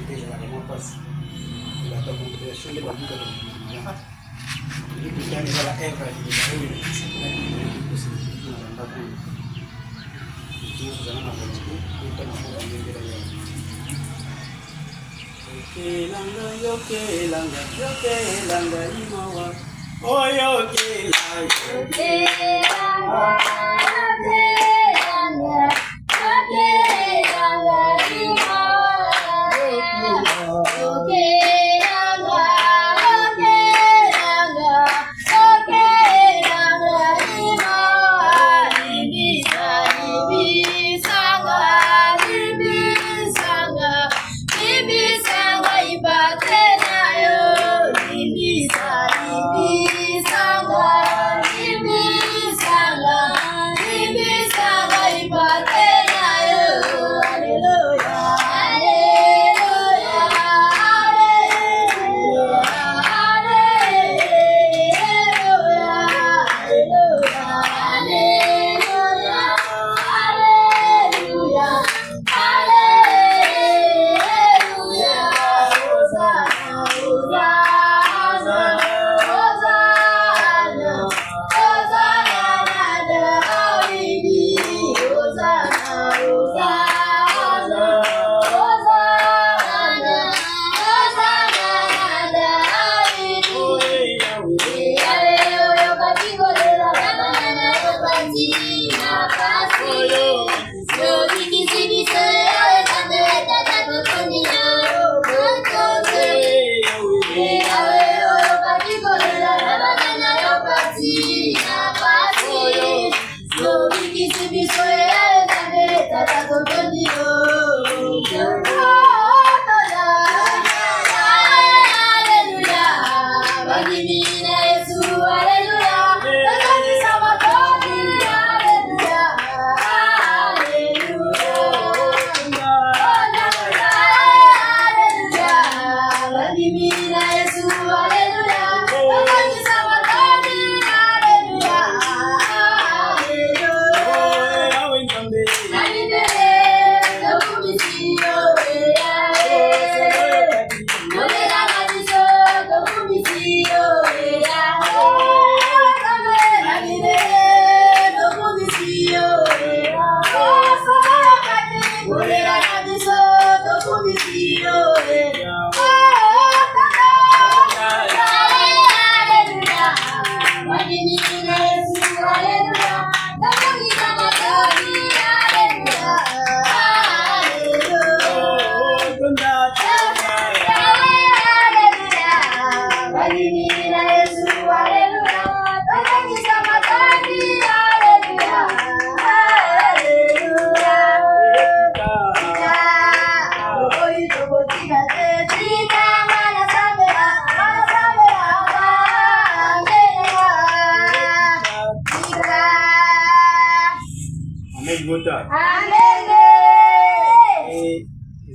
des éléments passés. Il a montré sur les babous de l'État. Il est bien à la ère de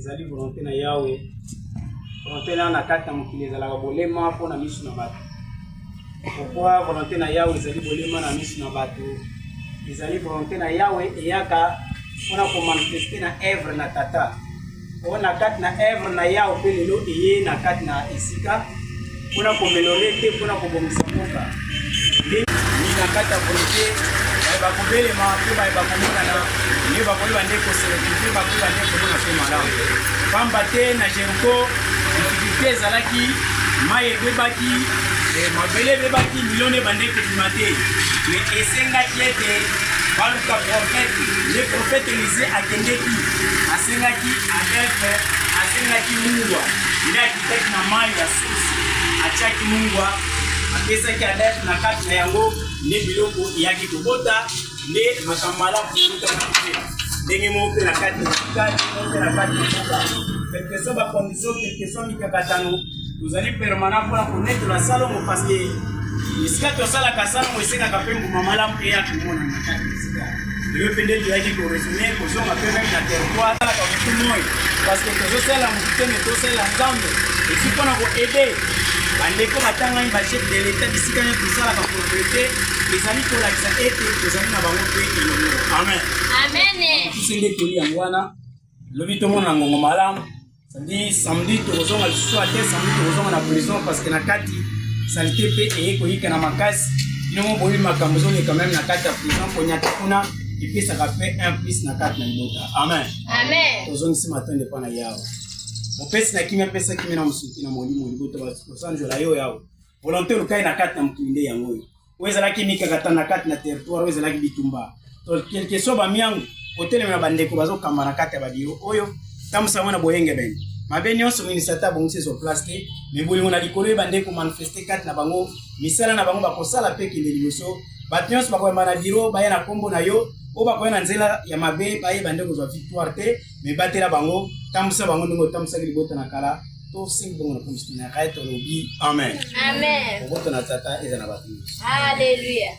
ezali volonté na Yawe volonté na kati na mokili ezalaka bolema mpona miso na bato. Pourquoi volonté na Yawe ezali bolema na miso na bato? Ezali volonté na Yawe eyaka mpona komanifeste na œuvre na tata oyo na kati na œuvre na Yawe mpe lelo eye na kati na esika mpona komelore te mpona kobongisa mboka nde na kati ya volonté bakobelema mpe bakomonana nde bakoyeba nde koselekite bakoyeba nde komona mpe malamu pamba te na Jericho difficulté ezalaki mai ebebaki mabele ebebaki milio ebandeki ebima te me esengaki ete baluka prophète le prophète Élisée akendeki asengaki adefe asengaki mungwa nde akitaki na mai ya sosi atiaki mungwa apesaki adefe na kati na yango nde biloko eyaki kobota nde makambo malamu kobota ndenge moko mpe na kati na kati mpe na kati na mboka quelquesois bacondition quelquesois mikakatano tozali permanent mpona konetola salongo parce que esika tosalaka salongo esengaka mpe mbuma malamu mpe ya komona na kati na esika lelo mpe nde toyaki koresone kozonga mpe meme na territoire talaka motu moi parce que tozosala motu te me tosalela nzambe esi mpona koede bandeko batangani bachef de l'état bisika nyo tosalaka propriété ezali kolakisa ete tozali na bango mpe elongo amen tusenge toli yango wana lobi tomona ngongo malamu samedi tozonga lisusu ate samedi tozonga na prison parce que na kati salite pe eyekoyika na makasi bino boyi makambo ezoleka même na kati ya prison konyata kuna epesaka pe 1 plus na kati na libota. Amen. Tozongisi matende mpa na yawe mopesi na kimia pesa kimia na mosuki na molimo libota basanjola yo yawe volonté olukai na kati na mokili nde yango oyo oyo ezalaki mikakata na kati na territoire oyo ezalaki bitumba quelque soit bamiango kotelemela bandeko bazokamba na kati ya babiro oyo tambusa mwana boyenge bene mabe nyonso ministre abongisi sur place te me bolingo na likolo ye bandeko manifeste kati na bango misala na bango bakosala mpe kende liboso bato nyonso bakoyamba na biro baya na nkombo na yo oyo bakoya na nzela ya mabe baye bandeko kozwa victoire te me batela bango tambusa bango ndenge otambusaki libota na kala tosengi bongo na komisi na kaya tolobi amen. Obota na tata eza na bato nyonso. Haleluya.